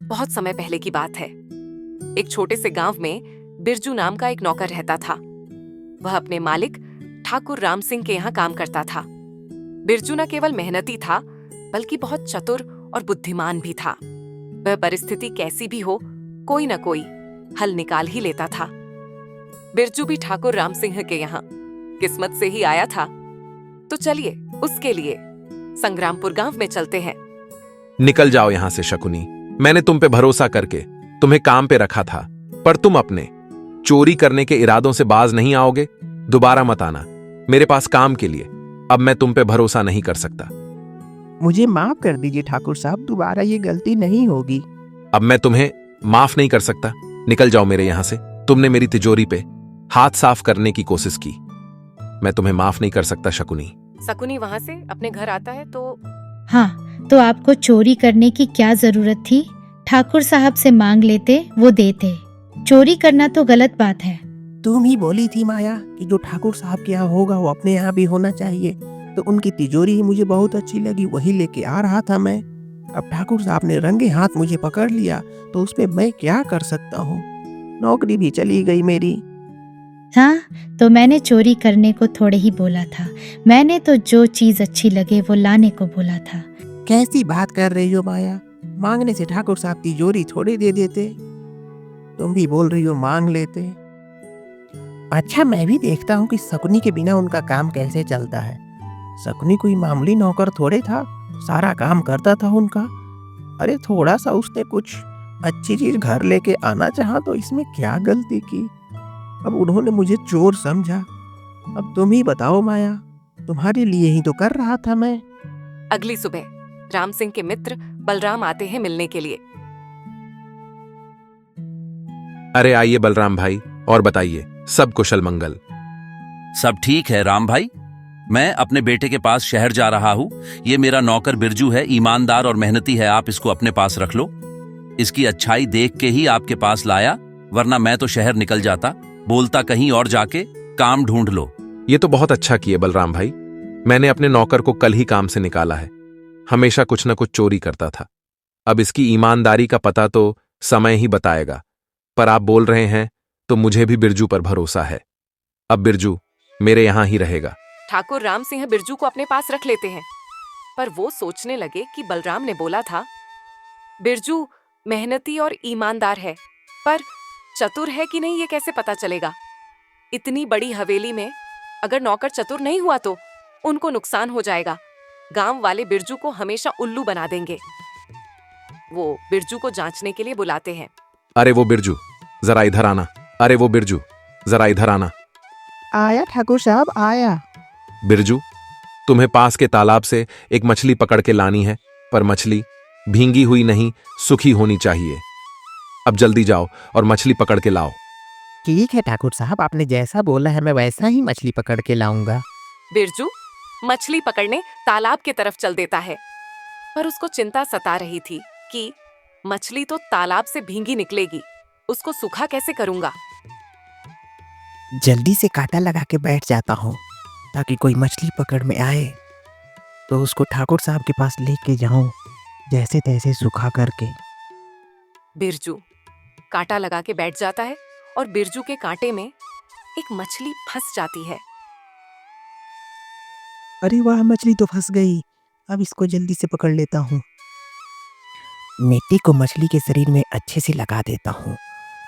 बहुत समय पहले की बात है। एक छोटे से गांव में बिरजू नाम का एक नौकर रहता था। वह अपने मालिक ठाकुर राम सिंह के यहाँ काम करता था। बिरजू न केवल मेहनती था, बल्कि बहुत चतुर और बुद्धिमान भी था। वह परिस्थिति कैसी भी हो, कोई न कोई हल निकाल ही लेता था। बिरजू भी ठाकुर राम सिंह के यहाँ किस्मत से ही आया था। तो चलिए उसके लिए संग्रामपुर गांव में चलते हैं। निकल जाओ यहां से शकुनी। मैंने तुम पे भरोसा करके तुम्हें काम पे रखा था, पर तुम अपने चोरी करने के इरादों से बाज नहीं आओगे। दोबारा मत आना मेरे पास काम के लिए। अब मैं तुम पे भरोसा नहीं कर सकता। मुझे माफ कर दीजिए ठाकुर साहब, दोबारा ये गलती नहीं होगी। अब मैं तुम्हें माफ नहीं कर सकता। निकल जाओ मेरे यहां से। तुमने मेरी तिजोरी पे हाथ साफ करने की कोशिश की। मैं तुम्हें माफ नहीं कर सकता शकुनी। शकुनी वहां से अपने घर आता है तो हाँ, तो आपको चोरी करने की क्या जरूरत थी? ठाकुर साहब से मांग लेते, वो देते। चोरी करना तो गलत बात है। तुम ही बोली थी माया कि जो ठाकुर साहब के यहाँ होगा वो अपने यहाँ भी होना चाहिए, तो उनकी तिजोरी ही मुझे बहुत अच्छी लगी, वही लेके आ रहा था मैं। अब ठाकुर साहब ने रंगे हाथ मुझे पकड़ लिया, तो उसमें मैं क्या कर सकता हूँ। नौकरी भी चली गई मेरी। हाँ, तो मैंने चोरी करने को थोड़े ही बोला था। मैंने तो जो चीज अच्छी लगे वो लाने को बोला था। कैसी बात कर रही हो माया? मांगने से ठाकुर साहब तिजोरी थोड़े दे देते। तुम भी बोल रही हो मांग लेते। अच्छा, मैं भी देखता हूँ कि शकुनी के बिना उनका काम कैसे चलता है। शकुनी कोई मामूली नौकर थोड़े था, सारा काम करता था उनका। अरे थोड़ा सा उसने कुछ अच्छी चीज घर लेके आना चाहा तो इसमें क्या गलती की। अब उन्होंने मुझे चोर समझा। अब तुम ही बताओ माया, तुम्हारे लिए ही तो कर रहा था मैं। अगली सुबह राम सिंह के मित्र बलराम आते हैं मिलने के लिए। अरे आइए बलराम भाई, और बताइए, सब कुशल मंगल? सब ठीक है राम भाई। मैं अपने बेटे के पास शहर जा रहा हूँ। ये मेरा नौकर बिरजू है, ईमानदार और मेहनती है। आप इसको अपने पास रख लो। इसकी अच्छाई देख के ही आपके पास लाया, वरना मैं तो शहर निकल जाता, बोलता कहीं और जाके काम ढूंढ लो। ये तो बहुत अच्छा किए बलराम भाई। मैंने अपने नौकर को कल ही काम से निकाला है। हमेशा कुछ न कुछ चोरी करता था। अब इसकी ईमानदारी का पता तो समय ही बताएगा। पर आप बोल रहे हैं तो मुझे भी बिरजू पर भरोसा है। अब बिरजू मेरे यहां ही रहेगा। ठाकुर राम सिंह बिरजू को अपने पास रख लेते हैं, पर वो सोचने लगे कि बलराम ने बोला था बिरजू मेहनती और ईमानदार है, पर चतुर है कि नहीं ये कैसे पता चलेगा। इतनी बड़ी हवेली में अगर नौकर चतुर नहीं हुआ तो उनको नुकसान हो जाएगा। गांव वाले बिरजू को हमेशा उल्लू बना देंगे। वो बिरजू को जांचने के लिए बुलाते हैं। अरे वो बिरजू, जरा इधर आना। अरे वो बिरजू, जरा इधर आना। आया ठाकुर साहब, आया। बिरजू, तुम्हें पास के तालाब से एक मछली पकड़ के लानी है, पर मछली भींगी हुई नहीं, सूखी होनी चाहिए। अब जल्दी जाओ और मछली पकड़ के लाओ। ठीक है ठाकुर साहब, आपने जैसा बोला है मैं वैसा ही मछली पकड़ के लाऊंगा। बिरजू मछली पकड़ने तालाब की तरफ चल देता है, पर उसको चिंता सता रही थी कि मछली तो तालाब से भींगी निकलेगी, उसको सूखा कैसे करूंगा। जल्दी से कांटा लगा के बैठ जाता हूँ, ताकि कोई मछली पकड़ में आए तो उसको ठाकुर साहब के पास लेके जाऊं, जैसे तैसे सूखा करके। बिरजू कांटा लगा के बैठ जाता है और बिरजू के कांटे में एक मछली फंस जाती है। अरे वाह, मछली तो फंस गई। अब इसको जल्दी से पकड़ लेता हूँ। मिट्टी को मछली के शरीर में अच्छे से लगा देता हूँ,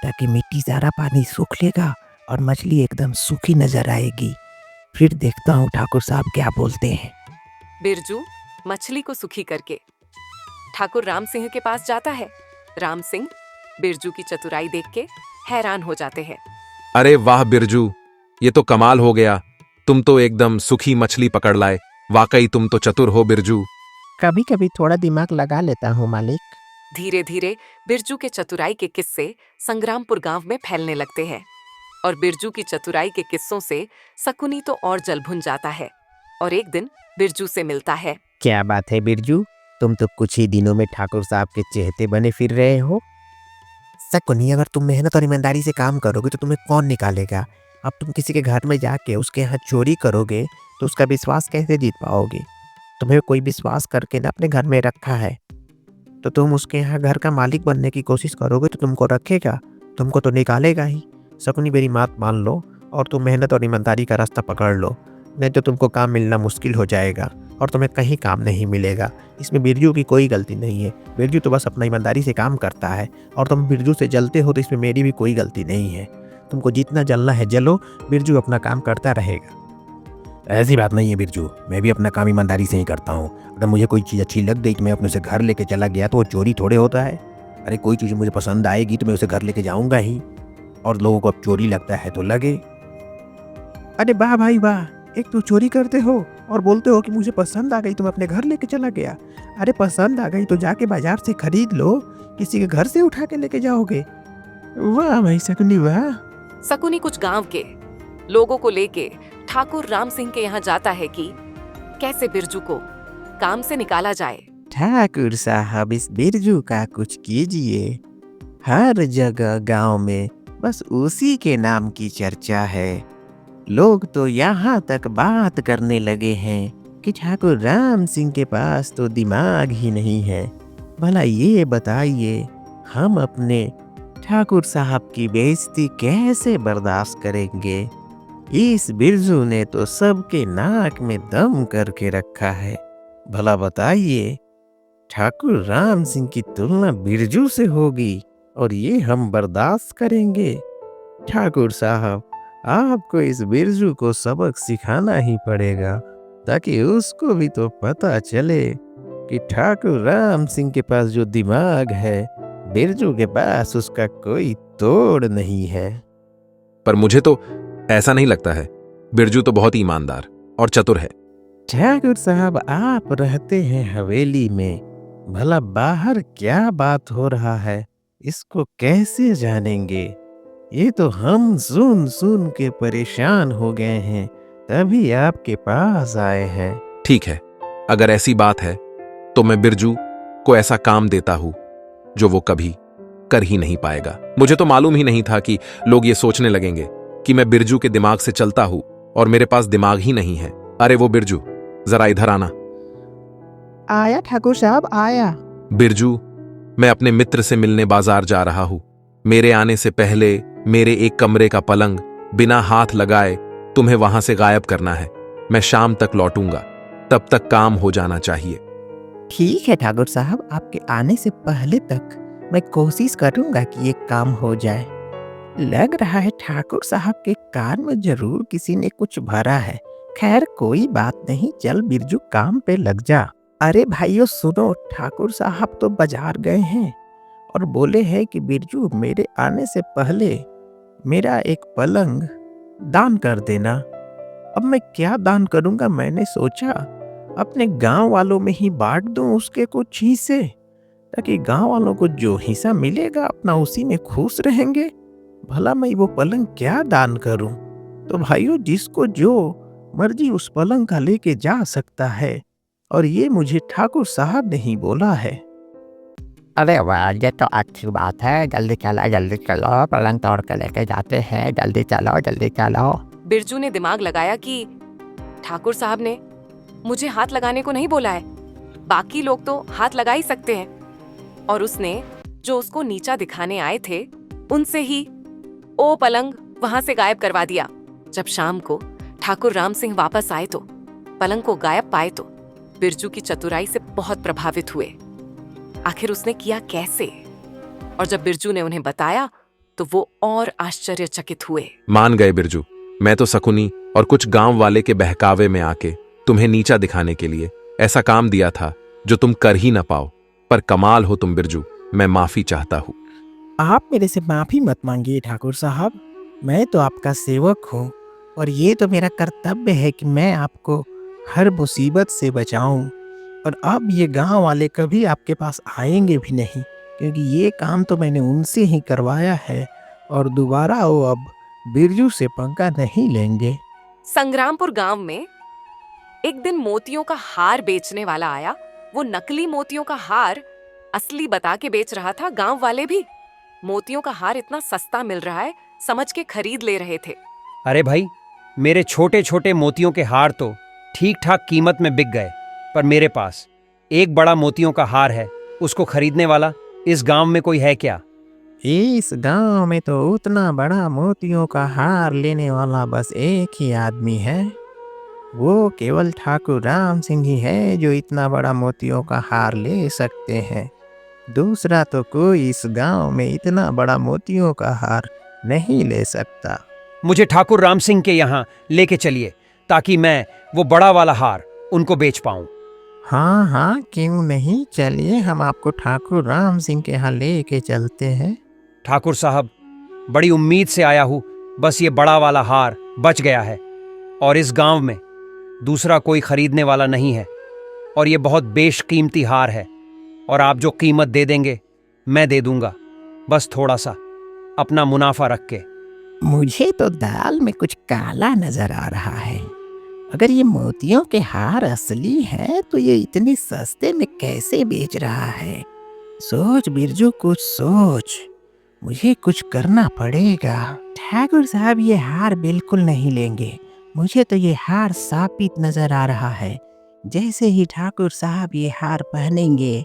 ताकि मिट्टी सारा पानी सूख लेगा और मछली एकदम सूखी नजर आएगी। फिर देखता हूँ ठाकुर साहब क्या बोलते हैं। बिरजू मछली को सूखी करके ठाकुर राम सिंह के पास जाता है। राम सिंह बिरजू की चतुराई देख के हैरान हो जाते हैं। अरे वाह बिरजू, ये तो कमाल हो गया। तुम तो एकदम सूखी मछली पकड़ लाए। वाकई तुम तो चतुर हो बिरजू। कभी कभी थोड़ा दिमाग लगा लेता हूँ मालिक। धीरे धीरे बिरजू के चतुराई के किस्से संग्रामपुर गांव में फैलने लगते हैं, और बिरजू की चतुराई के किस्सों से शकुनी तो और जल भुन जाता है और एक दिन बिरजू से मिलता है। क्या बात है बिरजू, तुम तो कुछ ही दिनों में ठाकुर साहब के चहेते बने फिर रहे हो। शकुनी, अगर तुम मेहनत और ईमानदारी से काम करोगे तो तुम्हें कौन निकालेगा। अब तुम किसी के घर में जाके उसके यहाँ चोरी करोगे तो उसका विश्वास कैसे जीत पाओगे। तुम्हें कोई विश्वास करके ना अपने घर में रखा है, तो तुम उसके यहाँ घर का मालिक बनने की कोशिश करोगे तो तुमको रखेगा, तुमको तो निकालेगा ही। शकुनी मेरी बात मान लो और तुम मेहनत और ईमानदारी का रास्ता पकड़ लो, नहीं तो तुमको काम मिलना मुश्किल हो जाएगा और तुम्हें कहीं काम नहीं मिलेगा। इसमें बिरजू की कोई गलती नहीं है, बिरजू तो बस अपना ईमानदारी से काम करता है और तुम बिरजू से जलते हो तो इसमें मेरी भी कोई गलती नहीं है। तुमको जितना जलना है जलो, बिरजू अपना काम करता रहेगा। ऐसी बात नहीं है बिरजू, मैं भी अपना काम ईमानदारी से ही करता हूँ। अगर मुझे कोई चीज़ अच्छी लग गई कि मैं अपने से घर लेके चला गया तो वो चोरी थोड़े होता है। अरे कोई चीज़ मुझे पसंद आएगी तो मैं उसे घर लेके जाऊँगा ही, और लोगों को अब चोरी लगता है तो लगे। अरे वाह भाई वाह, एक तो चोरी करते हो और बोलते हो कि मुझे पसंद आ गई तो मैं अपने घर लेके चला गया। अरे पसंद आ गई तो जाके बाजार से खरीद लो, किसी के घर से उठा के लेके जाओगे। वाह भाई शकुनी वाह। शकुनी कुछ गांव के लोगों को लेके ठाकुर राम सिंह के यहाँ जाता है कि कैसे बिरजू को काम से निकाला जाए। ठाकुर साहब इस बिरजू का कुछ कीजिए, हर जगह गांव में बस उसी के नाम की चर्चा है। लोग तो यहाँ तक बात करने लगे हैं कि ठाकुर राम सिंह के पास तो दिमाग ही नहीं है। भला ये बताइए, हम अपने ठाकुर साहब की बेइज्जती कैसे बर्दाश्त करेंगे? इस बिरजू ने तो सबके नाक में दम करके रखा है। भला बताइए, ठाकुर राम सिंह की तुलना बिरजू से होगी और ये हम बर्दाश्त करेंगे? ठाकुर साहब, आपको इस बिरजू को सबक सिखाना ही पड़ेगा ताकि उसको भी तो पता चले कि ठाकुर राम सिंह के पास जो दिमाग है, बिरजू के पास उसका कोई तोड़ नहीं है। पर मुझे तो ऐसा नहीं लगता है। बिरजू तो बहुत ईमानदार और चतुर है। ठाकुर साहब, आप रहते हैं हवेली में, भला बाहर क्या बात हो रहा है इसको कैसे जानेंगे? ये तो हम सुन सुन के परेशान हो गए हैं, तभी आपके पास आए हैं। ठीक है, अगर ऐसी बात है तो मैं बिरजू को ऐसा काम देता हूं जो वो कभी कर ही नहीं पाएगा। मुझे तो मालूम ही नहीं था कि लोग ये सोचने लगेंगे कि मैं बिरजू के दिमाग से चलता हूं और मेरे पास दिमाग ही नहीं है। अरे वो बिरजू, जरा इधर आना। आया ठाकुर साहब, आया। बिरजू, मैं अपने मित्र से मिलने बाजार जा रहा हूं। मेरे आने से पहले मेरे एक कमरे का पलंग बिना हाथ लगाए तुम्हें वहां से गायब करना है। मैं शाम तक लौटूंगा, तब तक काम हो जाना चाहिए। ठीक है ठाकुर साहब, आपके आने से पहले तक मैं कोशिश करूंगा कि ये काम हो जाए। लग रहा है ठाकुर साहब के कान में जरूर किसी ने कुछ भरा है। खैर कोई बात नहीं, चल बिरजू काम पे लग जा। अरे भाइयों सुनो, ठाकुर साहब तो बाजार गए हैं और बोले हैं कि बिरजू मेरे आने से पहले मेरा एक पलंग दान कर देना। अब मैं क्या दान करूंगा, मैंने सोचा अपने गांव वालों में ही बांट दूं उसके कुछ हिस्से, ताकि गांव वालों को जो हिस्सा मिलेगा अपना उसी में खुश रहेंगे। भला मैं वो पलंग क्या दान करूं? तो भाइयों जिसको जो मर्जी उस पलंग का लेके जा सकता है, और ये मुझे ठाकुर साहब ने ही बोला है। अरे वाह, ये तो अच्छी बात है। जल्दी चलो, पलंग तोड़ के लेके जाते हैं। जल्दी चलो। बिरजू ने दिमाग लगाया कि ठाकुर साहब ने मुझे हाथ लगाने को नहीं बोला है, बाकी लोग तो हाथ लगा ही सकते हैं। और उसने जो उसको नीचा दिखाने आए थे उनसे ही ओ पलंग वहां से गायब करवा दिया। जब शाम को ठाकुर राम सिंह वापस आए तो पलंग को गायब पाए तो बिरजू की चतुराई से बहुत प्रभावित हुए। आखिर उसने किया कैसे? और जब बिरजू ने उन्हें बताया तो वो और आश्चर्यचकित हुए। मान गए बिरजू, मैं तो शकुनी और कुछ गांव वाले के बहकावे में आके तुम्हें नीचा दिखाने के लिए ऐसा काम दिया था जो तुम कर ही ना पाओ। पर कमाल हो तुम बिरजू, मैं माफी चाहता हूँ। आप मेरे से माफी मत मांगिए ठाकुर साहब, मैं तो आपका सेवक हूँ और ये तो मेरा कर्तव्य है कि मैं आपको हर मुसीबत से बचाऊं। और अब ये गांव वाले कभी आपके पास आएंगे भी नहीं, क्योंकि ये काम तो मैंने उनसे ही करवाया है और दोबारा वो अब बिरजू से पंगा नहीं लेंगे। संग्रामपुर गांव में एक दिन मोतियों का हार बेचने वाला आया। वो नकली मोतियों का हार असली बता के बेच रहा था। गांव वाले भी मोतियों का हार इतना सस्ता मिल रहा है समझ के खरीद ले रहे थे। अरे भाई, मेरे छोटे छोटे मोतियों के हार तो ठीक ठाक कीमत में बिक गए, पर मेरे पास एक बड़ा मोतियों का हार है, उसको खरीदने वाला इस गांव में कोई है क्या? इस गांव में तो उतना बड़ा मोतियों का हार लेने वाला बस एक ही आदमी है। वो केवल ठाकुर राम सिंह ही है जो इतना बड़ा मोतियों का हार ले सकते हैं। दूसरा तो कोई इस गांव में इतना बड़ा मोतियों का हार नहीं ले सकता। मुझे ठाकुर राम सिंह के यहाँ लेके चलिए ताकि मैं वो बड़ा वाला हार उनको बेच पाऊं। हाँ हाँ, क्यों नहीं, चलिए हम आपको ठाकुर राम सिंह के यहाँ लेके चलते हैं। ठाकुर साहब, बड़ी उम्मीद से आया हूं, बस ये बड़ा वाला हार बच गया है और इस गांव में दूसरा कोई खरीदने वाला नहीं है और ये बहुत बेशकीमती हार है और आप जो कीमत दे देंगे मैं दे दूंगा, बस थोड़ा सा अपना मुनाफा रख के। मुझे तो दाल में कुछ काला नजर आ रहा है। अगर ये मोतियों के हार असली हैं तो ये इतने सस्ते में कैसे बेच रहा है? सोच बिरजू, कुछ सोच। मुझे कुछ करना पड़ेगा। ठाकुर साहब, ये हार बिल्कुल नहीं लेंगे। मुझे तो ये हार साबित नजर आ रहा है। जैसे ही ठाकुर साहब ये हार पहनेंगे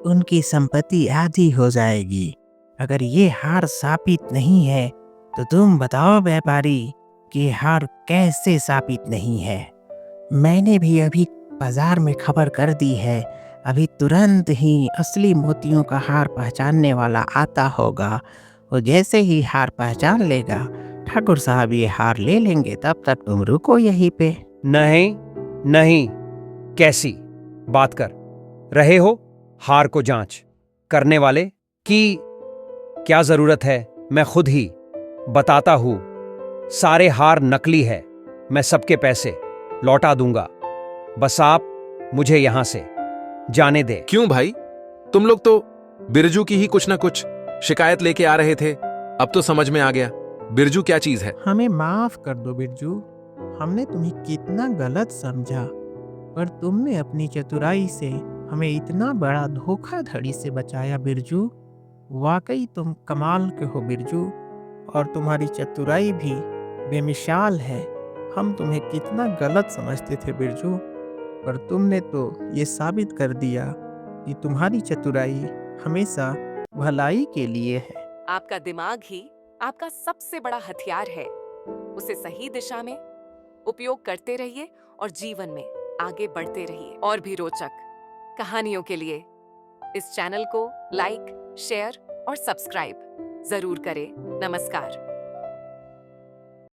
उनकी संपत्ति आधी हो जाएगी। अगर ये हार साबित नहीं है तो तुम बताओ व्यापारी कि ये हार कैसे साबित नहीं है। मैंने भी अभी बाजार में खबर कर दी है। अभी तुरंत ही असली मोतियों का हार पहचानने वाला आता होगा और जैसे ही हार पहचान लेगा ठाकुर साहब ये हार ले लेंगे। तब तक तुम रुको यहीं पे। नहीं नहीं, कैसी बात कर रहे हो? हार को जांच करने वाले की क्या जरूरत है? मैं खुद ही बताता हूं। सारे हार नकली है, मैं सबके पैसे लौटा दूंगा, बस आप मुझे यहां से जाने दे। क्यों भाई, तुम लोग तो बिरजू की ही कुछ ना कुछ शिकायत लेके आ रहे थे। अब तो समझ में आ गया बिरजू क्या चीज है। हमें माफ कर दो बिरजू, हमने तुम्हें कितना गलत समझा, पर तुमने अपनी चतुराई से हमें इतना बड़ा धोखाधड़ी से बचाया बिरजू। वाकई तुम कमाल के हो बिरजू, और तुम्हारी चतुराई भी बेमिसाल है। हम तुम्हें कितना गलत समझते थे बिरजू, पर तुमने तो ये साबित कर दिया कि तुम्हारी चतुराई हमेशा भलाई के लिए है। आपका दिमाग ही आपका सबसे बड़ा हथियार है। उसे सही दिशा में उपयोग करते रहिए और जीवन में आगे बढ़ते रहिए। और भी रोचक कहानियों के लिए इस चैनल को लाइक, शेयर और सब्सक्राइब जरूर करें। नमस्कार।